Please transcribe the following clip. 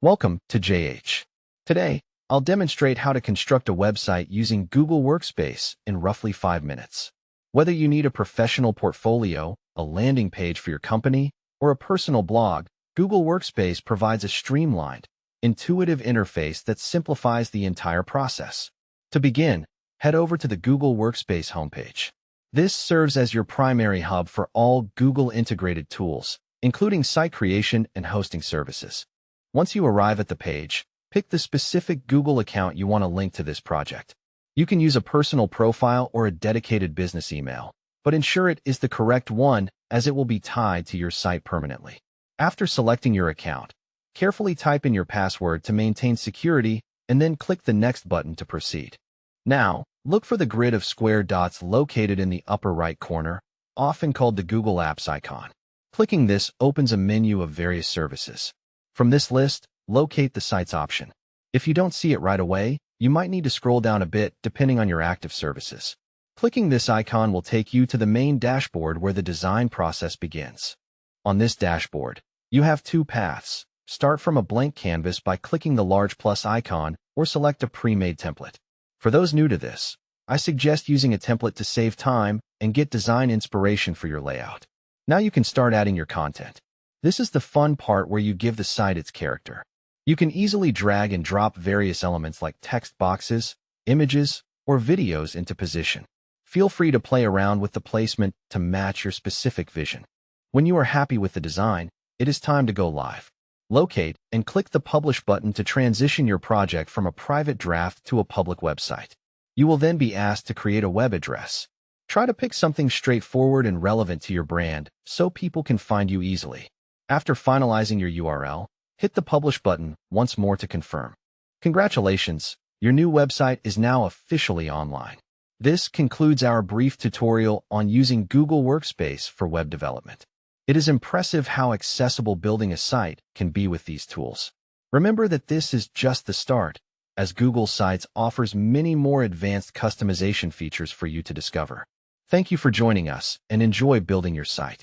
Welcome to JH. Today, I'll demonstrate how to construct a website using Google Workspace in roughly 5 minutes. Whether you need a professional portfolio, a landing page for your company, or a personal blog, Google Workspace provides a streamlined, intuitive interface that simplifies the entire process. To begin, head over to the Google Workspace homepage. This serves as your primary hub for all Google integrated tools, including site creation and hosting services. Once you arrive at the page, pick the specific Google account you want to link to this project. You can use a personal profile or a dedicated business email, but ensure it is the correct one as it will be tied to your site permanently. After selecting your account, carefully type in your password to maintain security and then click the Next button to proceed. Now, look for the grid of square dots located in the upper right corner, often called the Google Apps icon. Clicking this opens a menu of various services. From this list, locate the Sites option. If you don't see it right away, you might need to scroll down a bit depending on your active services. Clicking this icon will take you to the main dashboard where the design process begins. On this dashboard, you have two paths. Start from a blank canvas by clicking the large plus icon or select a pre-made template. For those new to this, I suggest using a template to save time and get design inspiration for your layout. Now you can start adding your content. This is the fun part where you give the site its character. You can easily drag and drop various elements like text boxes, images, or videos into position. Feel free to play around with the placement to match your specific vision. When you are happy with the design, it is time to go live. Locate and click the Publish button to transition your project from a private draft to a public website. You will then be asked to create a web address. Try to pick something straightforward and relevant to your brand so people can find you easily. After finalizing your URL, hit the Publish button once more to confirm. Congratulations, your new website is now officially online. This concludes our brief tutorial on using Google Workspace for web development. It is impressive how accessible building a site can be with these tools. Remember that this is just the start, as Google Sites offers many more advanced customization features for you to discover. Thank you for joining us and enjoy building your site.